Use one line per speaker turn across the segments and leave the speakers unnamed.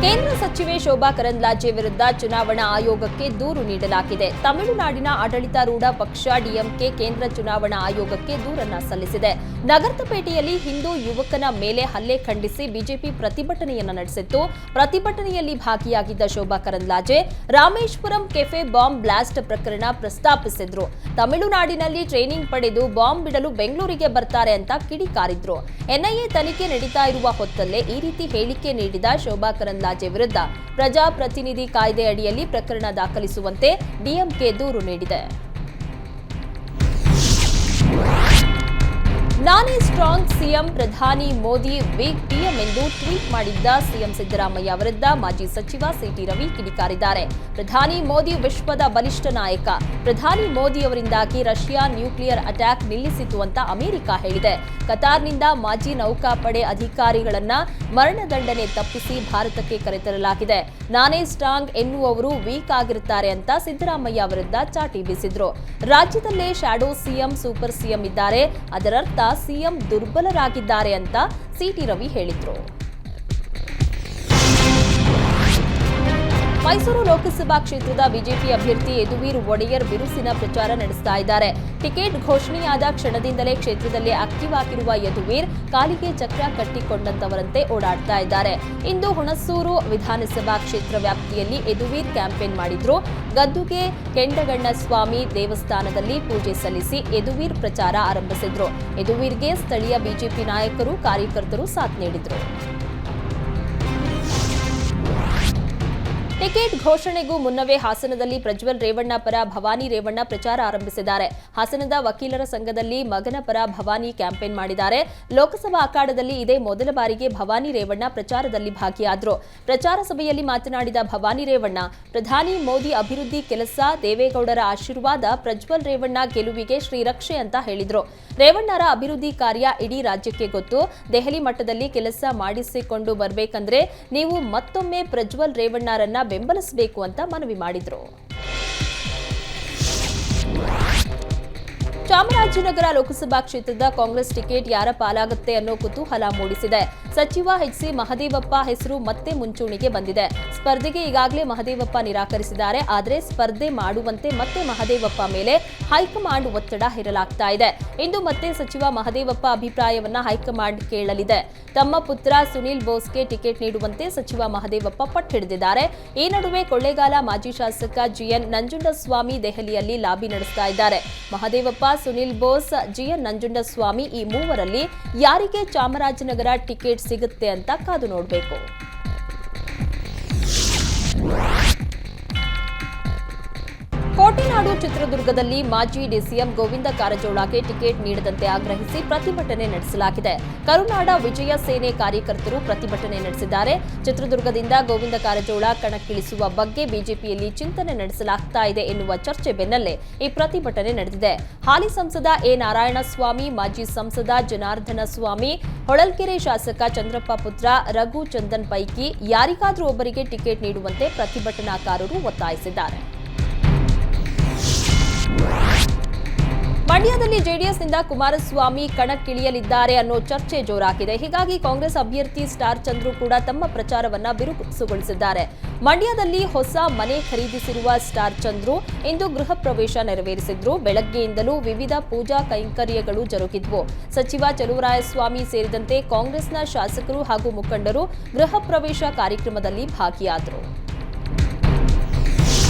ಕೇಂದ್ರ ಸಚಿವೆ ಶೋಭಾ ಕರಂದ್ಲಾಜೆ ವಿರುದ್ಧ ಚುನಾವಣಾ ಆಯೋಗಕ್ಕೆ ದೂರು ನೀಡಲಾಗಿದೆ. ತಮಿಳುನಾಡಿನ ಆಡಳಿತಾರೂಢ ಪಕ್ಷ ಡಿಎಂಕೆ ಕೇಂದ್ರ ಚುನಾವಣಾ ಆಯೋಗಕ್ಕೆ ದೂರನ್ನ ಸಲ್ಲಿಸಿದೆ. ನಗರಪೇಟೆಯಲ್ಲಿ ಹಿಂದೂ ಯುವಕನ ಮೇಲೆ ಹಲ್ಲೆ ಖಂಡಿಸಿ ಬಿಜೆಪಿ ಪ್ರತಿಭಟನೆಯನ್ನ ನಡೆಸಿತ್ತು. ಪ್ರತಿಭಟನೆಯಲ್ಲಿ ಭಾಗಿಯಾಗಿದ್ದ Shobha Karandlaje Rameshwaram cafe bomb blast ಪ್ರಕರಣ ಪ್ರಸ್ತಾಪಿಸಿದ್ರು. ತಮಿಳುನಾಡಿನಲ್ಲಿ ಟ್ರೈನಿಂಗ್ ಪಡೆದು ಬಾಂಬ್ ಬಿಡಲು ಬೆಂಗಳೂರಿಗೆ ಬರ್ತಾರೆ ಅಂತ ಕಿಡಿಕಾರಿದ್ರು. ಎನ್ಐಎ ತನಿಖೆ ನಡೀತಾ ಇರುವ ಹೊತ್ತಲ್ಲೇ ಈ ರೀತಿ ಹೇಳಿಕೆ ನೀಡಿದ ಶೋಭಾ ಕರಂದ್ಲಾಜೆ ವಿರುದ್ಧ ಪ್ರಜಾಪ್ರತಿನಿಧಿ ಕಾಯ್ದೆ ಅಡಿಯಲ್ಲಿ ಪ್ರಕರಣ ದಾಖಲಿಸುವಂತೆ ಡಿಎಂಕೆ ದೂರು ನೀಡಿದೆ. ನಾನೇ ಸ್ಟ್ರಾಂಗ್ ಸಿಎಂ, ಪ್ರಧಾನಿ ಮೋದಿ ವೀಕ್ ಪಿಎಂ ಎಂದು ಟ್ವೀಟ್ ಮಾಡಿದ್ದ ಸಿಎಂ ಸಿದ್ದರಾಮಯ್ಯ ವಿರುದ್ಧ ಮಾಜಿ ಸಚಿವ ಸಿಟಿ ರವಿ ಕಿಡಿಕಾರಿದ್ದಾರೆ. ಪ್ರಧಾನಿ ಮೋದಿ ವಿಶ್ವದ ಬಲಿಷ್ಠ ನಾಯಕ. ಪ್ರಧಾನಿ ಮೋದಿ ಅವರಿಂದಾಗಿ ರಷ್ಯಾ ನ್ಯೂಕ್ಲಿಯರ್ ಅಟ್ಯಾಕ್ ನಿಲ್ಲಿಸಿತು ಅಂತ ಅಮೆರಿಕ ಹೇಳಿದೆ. ಕತಾರ್ನಿಂದ ಮಾಜಿ ನೌಕಾಪಡೆ ಅಧಿಕಾರಿಗಳನ್ನ ಮರಣದಂಡನೆ ತಪ್ಪಿಸಿ ಭಾರತಕ್ಕೆ ಕರೆತರಲಾಗಿದೆ. ನಾನೇ ಸ್ಟ್ರಾಂಗ್ ಎನ್ನುವವರು ವೀಕ್ ಆಗಿರುತ್ತಾರೆ ಅಂತ ಸಿದ್ದರಾಮಯ್ಯ ವಿರುದ್ಧ ಚಾಟಿ ಬೀಸಿದ್ರು. ರಾಜ್ಯದಲ್ಲೇ ಶಾಡೋ ಸಿಎಂ, ಸೂಪರ್ ಸಿಎಂ ಇದ್ದಾರೆ, ಅದರರ್ಥ ಸಿಎಂ ದುರ್ಬಲರಾಗಿದ್ದಾರೆ ಅಂತ ಸಿಟಿ ರವಿ ಹೇಳಿದ್ರು. ಮೈಸೂರು ಲೋಕಸಭಾ ಕ್ಷೇತ್ರದ ಬಿಜೆಪಿ ಅಭ್ಯರ್ಥಿ ಯದುವೀರ್ ಒಡೆಯರ್ ಬಿರುಸಿನ ಪ್ರಚಾರ ನಡೆಸ್ತಾ ಇದ್ದಾರೆ. ಟಿಕೆಟ್ ಘೋಷಣೆಯಾದ ಕ್ಷಣದಿಂದಲೇ ಕ್ಷೇತ್ರದಲ್ಲಿ ಆಕ್ಟಿವ್ ಆಗಿರುವ ಯದುವೀರ್ ಕಾಲಿಗೆ ಚಕ್ರ ಕಟ್ಟಿಕೊಂಡಂತವರಂತೆ ಓಡಾಡ್ತಾ ಇದ್ದಾರೆ. ಇಂದು ಹುಣಸೂರು ವಿಧಾನಸಭಾ ಕ್ಷೇತ್ರ ವ್ಯಾಪ್ತಿಯಲ್ಲಿ ಯದುವೀರ್ ಕ್ಯಾಂಪೇನ್ ಮಾಡಿದ್ರು. ಗದ್ದುಗೆ ಕೆಂಡಗಣ್ಣಸ್ವಾಮಿ ದೇವಸ್ಥಾನದಲ್ಲಿ ಪೂಜೆ ಸಲ್ಲಿಸಿ ಯದುವೀರ್ ಪ್ರಚಾರ ಆರಂಭಿಸಿದ್ರು. ಯದುವೀರ್ಗೆ ಸ್ಥಳೀಯ ಬಿಜೆಪಿ ನಾಯಕರು, ಕಾರ್ಯಕರ್ತರು ಸಾಥ್ ನೀಡಿದ್ರು. ಟಿಕೆಟ್ ಘೋಷಣೆಗೂ ಮುನ್ನವೇ ಹಾಸನದಲ್ಲಿ ಪ್ರಜ್ವಲ್ ರೇವಣ್ಣ ಪರ ಭವಾನಿ ರೇವಣ್ಣ ಪ್ರಚಾರ ಆರಂಭಿಸಿದ್ದಾರೆ. ಹಾಸನದ ವಕೀಲರ ಸಂಘದಲ್ಲಿ ಮಗನ ಪರ ಭವಾನಿ ಕ್ಯಾಂಪೇನ್ ಮಾಡಿದ್ದಾರೆ. ಲೋಕಸಭಾ ಅಖಾಡದಲ್ಲಿ ಇದೇ ಮೊದಲ ಬಾರಿಗೆ ಭವಾನಿ ರೇವಣ್ಣ ಪ್ರಚಾರದಲ್ಲಿ ಭಾಗಿಯಾದರು. ಪ್ರಚಾರ ಸಭೆಯಲ್ಲಿ ಮಾತನಾಡಿದ ಭವಾನಿ ರೇವಣ್ಣ, ಪ್ರಧಾನಿ ಮೋದಿ ಅಭಿವೃದ್ಧಿ ಕೆಲಸ, ದೇವೇಗೌಡರ ಆಶೀರ್ವಾದ, ಪ್ರಜ್ವಲ್ ರೇವಣ್ಣ ಗೆಲುವಿಗೆ ಶ್ರೀರಕ್ಷೆ ಅಂತ ಹೇಳಿದ್ರು. ರೇವಣ್ಣರ ಅಭಿವೃದ್ಧಿ ಕಾರ್ಯ ಇಡೀ ರಾಜ್ಯಕ್ಕೆ ಗೊತ್ತು. ದೆಹಲಿ ಮಟ್ಟದಲ್ಲಿ ಕೆಲಸ ಮಾಡಿಸಿಕೊಂಡು ಬರಬೇಕಂದ್ರೆ ನೀವು ಮತ್ತೊಮ್ಮೆ ಪ್ರಜ್ವಲ್ ರೇವಣ್ಣರನ್ನ ಬೆಂಬಲಿಸಬೇಕು ಅಂತ ಮನವಿ ಮಾಡಿದ್ರು. ಚಾಮರಾಜನಗರ ಲೋಕಸಭಾ ಕ್ಷೇತ್ರದ ಕಾಂಗ್ರೆಸ್ ಟಿಕೆಟ್ ಯಾರ ಪಾಲಾಗುತ್ತೆ ಅನ್ನೋ ಕುತೂಹಲ ಮೂಡಿಸಿದೆ. ಸಚಿವ ಎಚ್.ಸಿ. ಮಹದೇವಪ್ಪ ಹೆಸರು ಮತ್ತೆ ಮುಂಚೂಣಿಗೆ ಬಂದಿದೆ. ಸ್ಪರ್ಧೆಗೆ ಈಗಾಗಲೇ ಮಹದೇವಪ್ಪ ನಿರಾಕರಿಸಿದ್ದಾರೆ. ಆದರೆ ಸ್ಪರ್ಧೆ ಮಾಡುವಂತೆ ಮತ್ತೆ ಮಹದೇವಪ್ಪ ಮೇಲೆ ಹೈಕಮಾಂಡ್ ಒತ್ತಡ ಹೇರಲಾಗ್ತಾ ಇದೆ. ಇಂದು ಮತ್ತೆ ಸಚಿವ ಮಹದೇವಪ್ಪ ಅಭಿಪ್ರಾಯವನ್ನ ಹೈಕಮಾಂಡ್ ಕೇಳಲಿದೆ. ತಮ್ಮ ಪುತ್ರ ಸುನಿಲ್ ಬೋಸ್ಗೆ ಟಿಕೆಟ್ ನೀಡುವಂತೆ ಸಚಿವ ಮಹದೇವಪ್ಪ ಪಟ್ಟು ಹಿಡಿದಿದ್ದಾರೆ. ಈ ನಡುವೆ ಕೊಳ್ಳೇಗಾಲ ಮಾಜಿ ಶಾಸಕ ಜಿಎನ್ ನಂಜುಂಡಸ್ವಾಮಿ ದೆಹಲಿಯಲ್ಲಿ ಲಾಬಿ ನಡೆಸ್ತಾ ಇದ್ದಾರೆ. ಮಹದೇವಪ್ಪ, ಸುನಿಲ್ ಬೋಸ್, ಜಿಎನ್ ನಂಜುಂಡಸ್ವಾಮಿ ಈ ಮೂವರಲ್ಲಿ ಯಾರಿಗೆ ಚಾಮರಾಜನಗರ ಟಿಕೆಟ್ ಸಿಗುತ್ತೆ ಅಂತ ಕಾದು ನೋಡಬೇಕು. ಕೋಟೆನಾಡು ಚಿತ್ರದುರ್ಗದಲ್ಲಿ ಮಾಜಿ ಡಿಸಿಎಂ ಗೋವಿಂದ ಕಾರಜೋಳಗೆ ಟಿಕೆಟ್ ನೀಡದಂತೆ ಆಗ್ರಹಿಸಿ ಪ್ರತಿಭಟನೆ ನಡೆಸಲಾಗಿದೆ. ಕರುನಾಡ ವಿಜಯ ಸೇನೆ ಕಾರ್ಯಕರ್ತರು ಪ್ರತಿಭಟನೆ ನಡೆಸಿದ್ದಾರೆ. ಚಿತ್ರದುರ್ಗದಿಂದ ಗೋವಿಂದ ಕಾರಜೋಳ ಕಣಕ್ಕಿಳಿಸುವ ಬಗ್ಗೆ ಬಿಜೆಪಿಯಲ್ಲಿ ಚಿಂತನೆ ನಡೆಸಲಾಗ್ತಾ ಇದೆ ಎನ್ನುವ ಚರ್ಚೆ ಬೆನ್ನಲ್ಲೇ ಈ ಪ್ರತಿಭಟನೆ ನಡೆದಿದೆ. ಹಾಲಿ ಸಂಸದ ಎ ನಾರಾಯಣಸ್ವಾಮಿ, ಮಾಜಿ ಸಂಸದ ಜನಾರ್ದನ ಸ್ವಾಮಿ, ಹೊಳಲ್ಕೆರೆ ಶಾಸಕ ಚಂದ್ರಪ್ಪ ಪುತ್ರ ರಘು ಚಂದನ್ ಪೈಕಿ ಯಾರಿಗಾದರೂ ಒಬ್ಬರಿಗೆ ಟಿಕೆಟ್ ನೀಡುವಂತೆ ಪ್ರತಿಭಟನಾಕಾರರು ಒತ್ತಾಯಿಸಿದ್ದಾರೆ. ಮಂಡ್ಯದಲ್ಲಿ ಜೆಡಿಎಸ್ನಿಂದ ಕುಮಾರಸ್ವಾಮಿ ಕಣಕ್ಕಿಳಿಯಲಿದ್ದಾರೆ ಅನ್ನೋ ಚರ್ಚೆ ಜೋರಾಗಿದೆ. ಹೀಗಾಗಿ ಕಾಂಗ್ರೆಸ್ ಅಭ್ಯರ್ಥಿ ಸ್ಟಾರ್ ಚಂದ್ರು ಕೂಡ ತಮ್ಮ ಪ್ರಚಾರವನ್ನ ಬಿರುಸುಗೊಳಿಸಿದ್ದಾರೆ. ಮಂಡ್ಯದಲ್ಲಿ ಹೊಸ ಮನೆ ಖರೀದಿಸಿರುವ ಸ್ಟಾರ್ ಚಂದ್ರು ಇಂದು ಗೃಹ ಪ್ರವೇಶ ನೆರವೇರಿಸಿದ್ರು. ಬೆಳಗ್ಗೆಯಿಂದಲೂ ವಿವಿಧ ಪೂಜಾ ಕೈಂಕರ್ಯಗಳು ಜರುಗಿದ್ವು. ಸಚಿವ ಚಲುವರಾಯಸ್ವಾಮಿ ಸೇರಿದಂತೆ ಕಾಂಗ್ರೆಸ್ನ ಶಾಸಕರು ಹಾಗೂ ಮುಖಂಡರು ಗೃಹ ಪ್ರವೇಶ ಕಾರ್ಯಕ್ರಮದಲ್ಲಿ ಭಾಗಿಯಾದರು.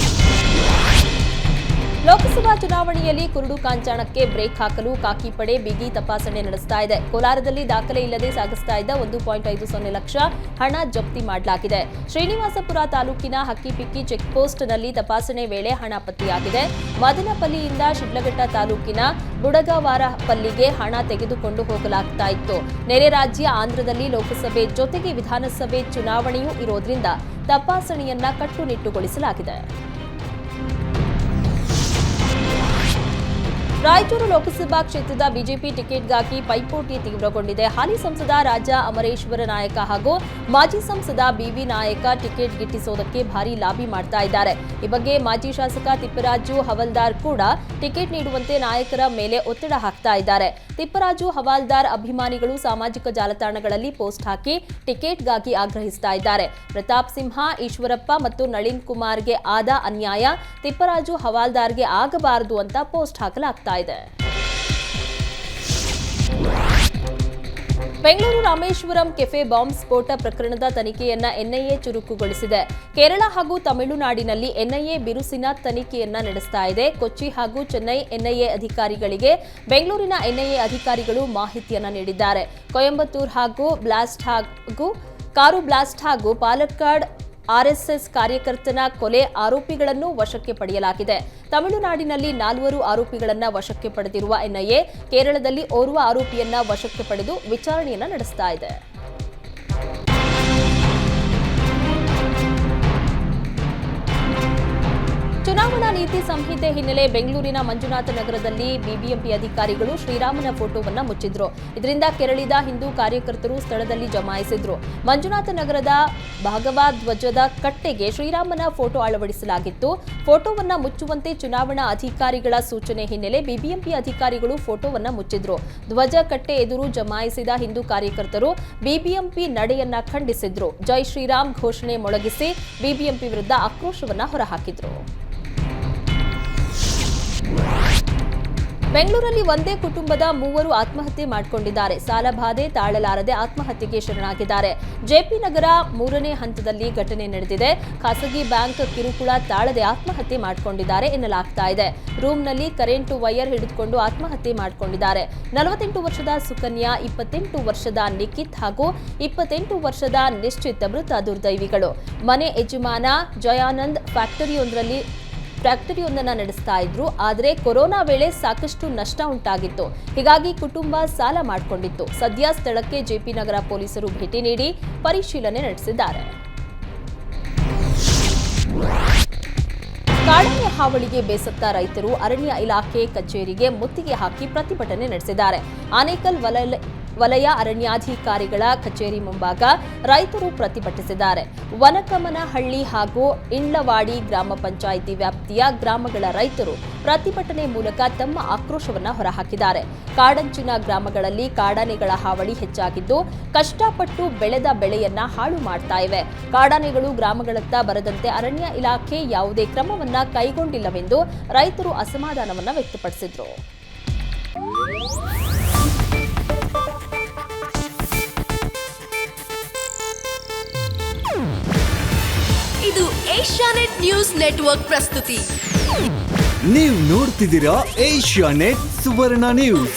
ಲೋಕಸಭಾ ಚುನಾವಣೆಯಲ್ಲಿ ಕುರುಡು ಕಾಂಚಾಣಕ್ಕೆ ಬ್ರೇಕ್ ಹಾಕಲು ಖಾಕಿ ಪಡೆ ಬಿಗಿ ತಪಾಸಣೆ ನಡೆಸ್ತಾ ಇದೆ. ಕೋಲಾರದಲ್ಲಿ ದಾಖಲೆ ಇಲ್ಲದೆ ಸಾಗಿಸ್ತಾ ಇದ್ದ 1.50 ಲಕ್ಷ ಹಣ ಜಪ್ತಿ ಮಾಡಲಾಗಿದೆ. ಶ್ರೀನಿವಾಸಪುರ ತಾಲೂಕಿನ ಹಕ್ಕಿಪಿಕ್ಕಿ ಚೆಕ್ಪೋಸ್ಟ್ನಲ್ಲಿ ತಪಾಸಣೆ ವೇಳೆ ಹಣ ಪತ್ತೆಯಾಗಿದೆ. ಮದನಪಲ್ಲಿಯಿಂದ ಶಿಡ್ಲಘಟ್ಟ ತಾಲೂಕಿನ ಬುಡಗವಾರಪಲ್ಲಿಗೆ ಹಣ ತೆಗೆದುಕೊಂಡು ಹೋಗಲಾಗ್ತಾ ಇತ್ತು. ನೆರೆ ರಾಜ್ಯ ಆಂಧ್ರದಲ್ಲಿ ಲೋಕಸಭೆ ಜೊತೆಗೆ ವಿಧಾನಸಭೆ ಚುನಾವಣೆಯೂ ಇರೋದ್ರಿಂದ ತಪಾಸಣೆಯನ್ನ ಕಟ್ಟುನಿಟ್ಟುಗೊಳಿಸಲಾಗಿದೆ. ರಾಯಚೂರು ಲೋಕಸಭಾ ಕ್ಷೇತ್ರದ ಬಿಜೆಪಿ ಟಿಕೆಟ್ಗಾಗಿ ಪೈಪೋಟಿ ತೀವ್ರಗೊಂಡಿದೆ. ಹಾಲಿ ಸಂಸದ ರಾಜಾ ಅಮರೇಶ್ವರ ನಾಯಕ ಹಾಗೂ ಮಾಜಿ ಸಂಸದ ಬಿವಿ ನಾಯಕ ಟಿಕೆಟ್ ಗಿಟ್ಟಿಸೋದಕ್ಕೆ ಭಾರಿ ಲಾಬಿ ಮಾಡ್ತಾ ಇದ್ದಾರೆ. ಈ ಬಗ್ಗೆ ಮಾಜಿ ಶಾಸಕ ತಿಪ್ಪರಾಜು ಹವಾಲ್ದಾರ್ ಕೂಡ ಟಿಕೆಟ್ ನೀಡುವಂತೆ ನಾಯಕರ ಮೇಲೆ ಒತ್ತಡ ಹಾಕ್ತಾ ಇದ್ದಾರೆ. ತಿಪ್ಪರಾಜು ಹವಾಲ್ದಾರ್ ಅಭಿಮಾನಿಗಳು ಸಾಮಾಜಿಕ ಜಾಲತಾಣಗಳಲ್ಲಿ ಪೋಸ್ಟ್ ಹಾಕಿ ಟಿಕೆಟ್ಗಾಗಿ ಆಗ್ರಹಿಸ್ತಾ ಇದ್ದಾರೆ. ಪ್ರತಾಪ್ ಸಿಂಹ, ಈಶ್ವರಪ್ಪ ಮತ್ತು ನಳಿನ್ ಕುಮಾರ್ಗೆ ಆದ ಅನ್ಯಾಯ ತಿಪ್ಪರಾಜು ಹವಾಲ್ದಾರ್ಗೆ ಆಗಬಾರದು ಅಂತ ಪೋಸ್ಟ್ ಹಾಕಲಾಗ್ತಾ ಇದೆ. ಬೆಂಗಳೂರು ರಾಮೇಶ್ವರಂ ಕೆಫೆ ಬಾಂಬ್ ಸ್ಫೋಟ ಪ್ರಕರಣದ ತನಿಖೆಯನ್ನ ಎನ್ಐಎ ಚುರುಕುಗೊಳಿಸಿದೆ. ಕೇರಳ ಹಾಗೂ ತಮಿಳುನಾಡಿನಲ್ಲಿ ಎನ್ಐಎ ಬಿರುಸಿನ ತನಿಖೆಯನ್ನ ನಡೆಸ್ತಾ ಇದೆ. ಕೊಚ್ಚಿ ಹಾಗೂ ಚೆನ್ನೈ ಎನ್ಐಎ ಅಧಿಕಾರಿಗಳಿಗೆ ಬೆಂಗಳೂರಿನ ಎನ್ಐಎ ಅಧಿಕಾರಿಗಳು ಮಾಹಿತಿಯನ್ನ ನೀಡಿದ್ದಾರೆ. ಕೊಯಂಬತ್ತೂರು ಹಾಗೂ ಕಾರು ಬ್ಲಾಸ್ಟ್ ಹಾಗೂ ಪಾಲಕ್ಕಾಡ್ ಆರ್ಎಸ್ಎಸ್ ಕಾರ್ಯಕರ್ತನ ಕೊಲೆ ಆರೋಪಿಗಳನ್ನು ವಶಕ್ಕೆ ಪಡೆಯಲಾಗಿದೆ. ತಮಿಳುನಾಡಿನಲ್ಲಿ 4 ಆರೋಪಿಗಳನ್ನು ವಶಕ್ಕೆ ಪಡೆದಿರುವ ಎನ್ಐಎ ಕೇರಳದಲ್ಲಿ ಓರ್ವ ಆರೋಪಿಯನ್ನ ವಶಕ್ಕೆ ಪಡೆದು ವಿಚಾರಣೆಯನ್ನ ನಡೆಸ್ತಾ ಇದೆ. ಚುನಾವಣಾ ನೀತಿ ಸಂಹಿತೆ ಹಿನ್ನೆಲೆ ಬೆಂಗಳೂರಿನ ಮಂಜುನಾಥ ನಗರದಲ್ಲಿ ಬಿಬಿಎಂಪಿ ಅಧಿಕಾರಿಗಳು ಶ್ರೀರಾಮನ ಫೋಟೋವನ್ನ ಮುಚ್ಚಿದ್ರು. ಇದರಿಂದ ಕೆರಳಿದ ಹಿಂದೂ ಕಾರ್ಯಕರ್ತರು ಸ್ಥಳದಲ್ಲಿ ಜಮಾಯಿಸಿದ್ರು. ಮಂಜುನಾಥ ನಗರದ ಭಗವಧ್ವಜದ ಕಟ್ಟೆಗೆ ಶ್ರೀರಾಮನ ಫೋಟೋ ಅಳವಡಿಸಲಾಗಿತ್ತು. ಫೋಟೋವನ್ನ ಮುಚ್ಚುವಂತೆ ಚುನಾವಣಾ ಅಧಿಕಾರಿಗಳ ಸೂಚನೆ ಹಿನ್ನೆಲೆ ಬಿಬಿಎಂಪಿ ಅಧಿಕಾರಿಗಳು ಫೋಟೋವನ್ನ ಮುಚ್ಚಿದ್ರು. ಧ್ವಜ ಕಟ್ಟೆ ಎದುರು ಜಮಾಯಿಸಿದ ಹಿಂದೂ ಕಾರ್ಯಕರ್ತರು ಬಿಬಿಎಂಪಿ ನಡೆಯನ್ನ ಖಂಡಿಸಿದ್ರು. ಜೈ ಶ್ರೀರಾಮ್ ಘೋಷಣೆ ಮೊಳಗಿಸಿ ಬಿಬಿಎಂಪಿ ವಿರುದ್ಧ ಆಕ್ರೋಶವನ್ನ ಹೊರಹಾಕಿದ್ರು. ಬೆಂಗಳೂರಲ್ಲಿ ಒಂದೇ ಕುಟುಂಬದ 3 ಆತ್ಮಹತ್ಯೆ ಮಾಡಿಕೊಂಡಿದ್ದಾರೆ. ಸಾಲಬಾಧೆ ತಾಳಲಾರದೆ ಆತ್ಮಹತ್ಯೆಗೆ ಶರಣಾಗಿದ್ದಾರೆ. ಜೆಪಿ ನಗರ 3ನೇ ಹಂತದಲ್ಲಿ ಘಟನೆ ನಡೆದಿದೆ. ಖಾಸಗಿ ಬ್ಯಾಂಕ್ ಕಿರುಕುಳ ತಾಳದೆ ಆತ್ಮಹತ್ಯೆ ಮಾಡಿಕೊಂಡಿದ್ದಾರೆ ಎನ್ನಲಾಗ್ತಾ ಇದೆ. ರೂಮ್ನಲ್ಲಿ ಕರೆಂಟ್ ವೈರ್ ಹಿಡಿದುಕೊಂಡು ಆತ್ಮಹತ್ಯೆ ಮಾಡಿಕೊಂಡಿದ್ದಾರೆ. 48 ವರ್ಷದ ಸುಕನ್ಯಾ, 28 ವರ್ಷದ ನಿಖಿತ್ ಹಾಗೂ 28 ವರ್ಷದ ನಿಶ್ಚಿತ್ ಮೃತ ದುರ್ದೈವಿಗಳು. ಮನೆ ಯಜಮಾನ ಜಯಾನಂದ್ ಫ್ಯಾಕ್ಟರಿಯೊಂದನ್ನು ನಡೆಸ್ತಾ ಇದ್ರು. ಆದರೆ ಕೊರೋನಾ ವೇಳೆ ಸಾಕಷ್ಟು ನಷ್ಟ ಉಂಟಾಗಿತ್ತು. ಹೀಗಾಗಿ ಕುಟುಂಬ ಸಾಲ ಮಾಡಿಕೊಂಡಿತ್ತು. ಸದ್ಯ ಸ್ಥಳಕ್ಕೆ ಜೆಪಿ ನಗರ ಪೊಲೀಸರು ಭೇಟಿ ನೀಡಿ ಪರಿಶೀಲನೆ ನಡೆಸಿದ್ದಾರೆ. ಕಾಡಾನೆ ಹಾವಳಿಗೆ ಬೇಸತ್ತ ರೈತರು ಅರಣ್ಯ ಇಲಾಖೆ ಕಚೇರಿಗೆ ಮುತ್ತಿಗೆ ಹಾಕಿ ಪ್ರತಿಭಟನೆ ನಡೆಸಿದ್ದಾರೆ. ಆನೇಕಲ್ ವಲಯ ಅರಣ್ಯಾಧಿಕಾರಿಗಳ ಕಚೇರಿ ಮುಂಭಾಗ ರೈತರು ಪ್ರತಿಭಟಿಸಿದ್ದಾರೆ. ವನಕಮನಹಳ್ಳಿ ಹಾಗೂ ಇಂಡ್ಲವಾಡಿ ಗ್ರಾಮ ಪಂಚಾಯಿತಿ ವ್ಯಾಪ್ತಿಯ ಗ್ರಾಮಗಳ ರೈತರು ಪ್ರತಿಭಟನೆ ಮೂಲಕ ತಮ್ಮ ಆಕ್ರೋಶವನ್ನ ಹೊರಹಾಕಿದ್ದಾರೆ. ಕಾಡಂಚಿನ ಗ್ರಾಮಗಳಲ್ಲಿ ಕಾಡಾನೆಗಳ ಹಾವಳಿ ಹೆಚ್ಚಾಗಿದ್ದು ಕಷ್ಟಪಟ್ಟು ಬೆಳೆದ ಬೆಳೆಯನ್ನ ಹಾಳು ಮಾಡ್ತಾ ಇವೆ. ಕಾಡಾನೆಗಳು ಗ್ರಾಮಗಳತ್ತ ಬರದಂತೆ ಅರಣ್ಯ ಇಲಾಖೆ ಯಾವುದೇ ಕ್ರಮವನ್ನ ಕೈಗೊಂಡಿಲ್ಲವೆಂದು ರೈತರು ಅಸಮಾಧಾನವನ್ನ ವ್ಯಕ್ತಪಡಿಸಿದರು.
ಇದು ಏಷ್ಯಾನೆಟ್ ನ್ಯೂಸ್ ನೆಟ್ವರ್ಕ್ ಪ್ರಸ್ತುತಿ.
ನೀವು ನೋಡ್ತಿದ್ದೀರಾ ಏಷ್ಯಾನೆಟ್ ಸುವರ್ಣ ನ್ಯೂಸ್.